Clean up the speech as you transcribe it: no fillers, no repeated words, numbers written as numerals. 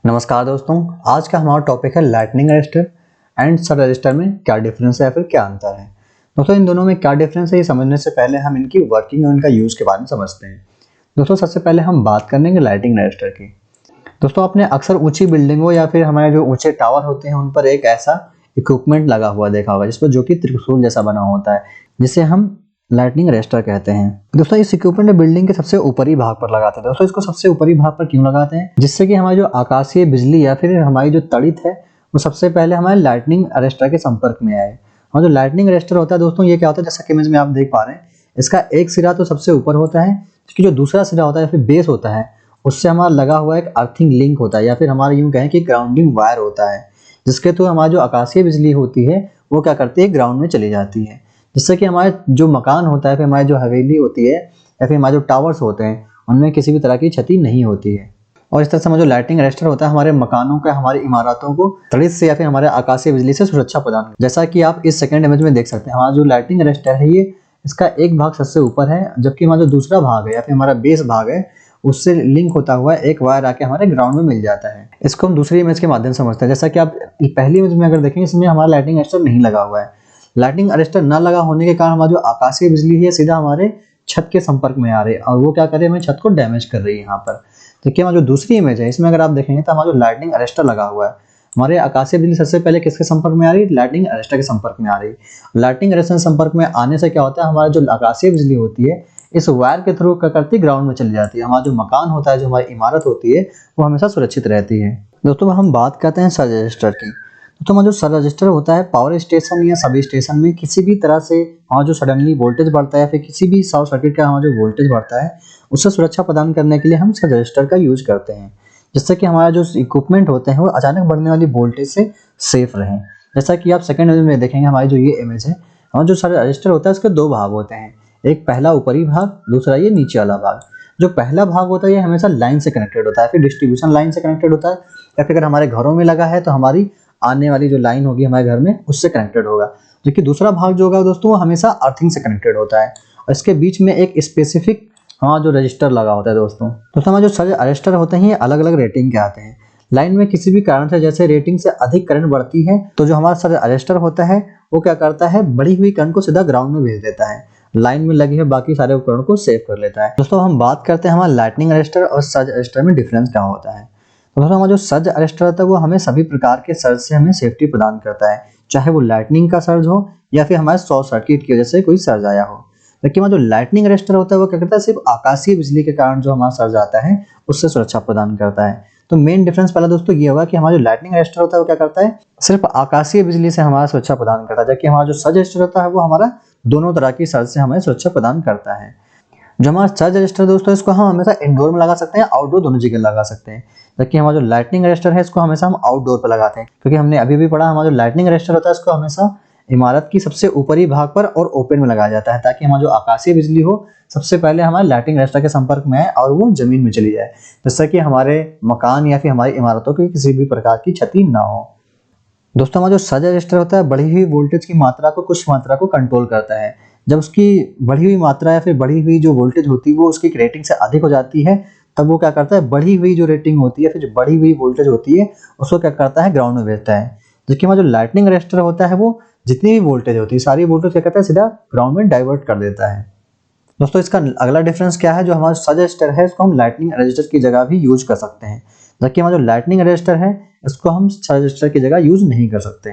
नमस्कार दोस्तों, आज का हमारा टॉपिक है लाइटनिंग रजिस्टर एंड सब रजिस्टर में क्या डिफरेंस है या फिर क्या अंतर है। दोस्तों इन दोनों में क्या डिफरेंस है ये समझने से पहले हम इनकी वर्किंग और इनका यूज़ के बारे में समझते हैं। दोस्तों सबसे पहले हम बात करेंगे लाइटिंग रजिस्टर की। दोस्तों आपने अक्सर ऊंची बिल्डिंगों या फिर हमारे जो ऊंचे टावर होते हैं उन पर एक ऐसा इक्विपमेंट लगा हुआ देखा होगा जिस पर जो कि त्रिशूल जैसा बना होता है, जिसे हम लाइटनिंग रजिस्टर कहते हैं। दोस्तों इस इक्विपमेंट बिल्डिंग के सबसे ऊपरी भाग पर लगाते हैं। दोस्तों इसको सबसे ऊपरी भाग पर क्यों लगाते हैं? जिससे कि हमारी जो आकाशीय बिजली या फिर हमारी जो तड़ित है वो सबसे पहले हमारे लाइटनिंग रजिस्टर के संपर्क में आए। और जो लाइटनिंग रजिस्टर होता है दोस्तों ये क्या होता है, जैसा कि इमेज में आप देख पा रहे हैं, इसका एक सिरा तो सबसे ऊपर होता है, इसकी जो दूसरा सिरा होता है या फिर बेस होता है उससे हमारा लगा हुआ एक अर्थिंग लिंक होता है या फिर हमारा यूं कहें कि ग्राउंडिंग वायर होता है, जिसके थ्रू हमारी जो आकाशीय बिजली होती है वो क्या करती है, ग्राउंड में चली जाती है। जिससे कि हमारे जो मकान होता है, फिर हमारी जो हवेली होती है या फिर हमारे जो टावर्स होते हैं उनमें किसी भी तरह की क्षति नहीं होती है। और इस तरह से हमारा जो लाइटिंग रजिस्टर होता है हमारे मकानों का, हमारी इमारतों को तड़ित से या फिर हमारे आकाशीय बिजली से सुरक्षा प्रदान करता है। जैसा कि आप इस सेकंड इमेज में देख सकते हैं, हमारा जो लाइटिंग रजिस्टर है ये इसका एक भाग सबसे ऊपर है, जबकि हमारा जो दूसरा भाग है या फिर हमारा बेस भाग है उससे लिंक होता हुआ एक वायर आके हमारे ग्राउंड में मिल जाता है। इसको हम दूसरी इमेज के माध्यम से समझते हैं। जैसा कि आप पहली इमेज में अगर देखेंगे इसमें हमारा लाइटिंग रजिस्टर नहीं लगा हुआ है। लाइटिंग अरेस्टर न लगा होने के कारण हमारी जो आकाशीय बिजली है सीधा हमारे छत के संपर्क में आ रही है और वो क्या कर रही है, हमें छत को डैमेज कर रही है। यहाँ पर देखिए हमारी जो दूसरी इमेज है इसमें अगर आप देखेंगे तो हमारा जो लाइटिंग अरेस्टर लगा हुआ है, हमारे आकाशीय बिजली सबसे पहले किसके संपर्क में आ रही है, लाइटिंग अरेस्टर के संपर्क में आ रही है। लाइटिंग अरेस्टर संपर्क में आने से क्या होता है, हमारा जो आकाशीय बिजली होती है इस वायर के थ्रू क्या करती है, ग्राउंड में चली जाती है। हमारा जो मकान होता है, जो हमारी इमारत होती है वो हमेशा सुरक्षित रहती है। दोस्तों हम बात करते हैं सर्ज रजिस्टर की। तो हमारा जो सर्ज रजिस्टर होता है पावर स्टेशन या सब स्टेशन में किसी भी तरह से हमारा जो सडनली वोल्टेज बढ़ता है या फिर किसी भी शॉर्ट सर्किट का हमारा जो वोल्टेज बढ़ता है उससे सुरक्षा प्रदान करने के लिए हम सर्ज रजिस्टर का यूज करते हैं, जिससे कि हमारा जो इक्विपमेंट होते हैं वो अचानक बढ़ने वाली वोल्टेज से सेफ रहें। जैसा कि आप सेकंड इमेज में देखेंगे, हमारी जो ये इमेज है, हमारा जो सर्ज रजिस्टर होता है उसके दो भाग होते हैं, एक पहला ऊपरी भाग, दूसरा ये नीचे वाला भाग। जो पहला भाग होता है ये हमेशा लाइन से कनेक्टेड होता है, फिर डिस्ट्रीब्यूशन लाइन से कनेक्टेड होता है, या फिर अगर हमारे घरों में लगा है तो हमारी आने वाली जो लाइन होगी हमारे घर में उससे कनेक्टेड होगा। जबकि दूसरा भाग जो होगा दोस्तों वो हमेशा अर्थिंग से कनेक्टेड होता है और इसके बीच में एक स्पेसिफिक जो रजिस्टर लगा होता है। दोस्तों हमारे जो सर्ज रजिस्टर होते हैं ये अलग अलग रेटिंग के आते हैं। लाइन में किसी भी कारण से जैसे रेटिंग से अधिक करंट बढ़ती है तो जो हमारा सर्ज रजिस्टर होता है वो क्या करता है, बढ़ी हुई करंट को सीधा ग्राउंड में भेज देता है, लाइन में लगी है बाकी सारे उपकरणों को सेव कर लेता है। दोस्तों हम बात करते हैं हमारा लाइटनिंग रजिस्टर और सर्ज रजिस्टर में डिफरेंस क्या होता है। तो दोस्तों हमारा जो सर्ज रजिस्टर होता है वो हमें सभी प्रकार के सर्ज से हमें सेफ्टी प्रदान करता है, चाहे वो लाइटनिंग का सर्ज हो या फिर हमारे शॉर्ट सर्किट की वजह से कोई सर्ज आया हो। लेकिन हमारा जो लाइटनिंग रजिस्टर होता है वो क्या करता है, सिर्फ आकाशीय बिजली के कारण जो हमारा सर्ज आता है उससे सुरक्षा प्रदान करता है। तो मेन डिफरेंस पहला दोस्तों ये होगा कि हमारा जो लाइटनिंग रजिस्टर होता है वो क्या करता है, सिर्फ आकाशीय बिजली से हमारा सुरक्षा प्रदान करता है, जबकि हमारा जो सर्ज रजिस्टर होता है वो हमारा दोनों तरह की सर्ज से हमें सुरक्षा प्रदान करता है। जो हमारा सर्ज रजिस्टर दोस्तों इसको हम हमेशा इंडोर में लगा सकते हैं, आउटडोर दोनों जगह लगा सकते हैं। जबकि हमारा जो लाइटनिंग रजिस्टर है इसको हमेशा हम आउटडोर पर लगाते हैं, क्योंकि हमने अभी भी पढ़ा हमारा जो लाइटनिंग रजिस्टर होता है इसको हमेशा इमारत की सबसे ऊपरी भाग पर और ओपन में लगाया जाता है, ताकि हमारा जो आकाशीय बिजली हो सबसे पहले हमारे लाइटनिंग रजिस्टर के संपर्क में आए और वो जमीन में चली जाए, जिससे कि हमारे मकान या फिर हमारी इमारतों की किसी भी प्रकार की क्षति ना हो। दोस्तों हमारा जो सर्ज रजिस्टर होता है बढ़ी हुई वोल्टेज की मात्रा को, कुछ मात्रा को कंट्रोल करता है। जब उसकी बढ़ी हुई मात्रा या फिर बढ़ी हुई जो वोल्टेज होती है वो उसकी रेटिंग से अधिक हो जाती है, तब वो क्या करता है, बढ़ी हुई जो रेटिंग होती है फिर जो बढ़ी हुई वोल्टेज होती है उसको क्या करता है, ग्राउंड में भेजता है। जबकि हमारा जो लाइटनिंग रजिस्टर होता है वो जितनी भी वोल्टेज होती है सारी वोल्टेज क्या करता है, सीधा ग्राउंड में डाइवर्ट कर देता है। दोस्तों इसका अगला डिफरेंस क्या है, जो हमारा सर्ज रजिस्टर है इसको हम लाइटनिंग रजिस्टर की जगह भी यूज कर सकते हैं, जबकि हमारा जो लाइटनिंग रजिस्टर है इसको हम सर्ज रजिस्टर की जगह यूज नहीं कर सकते।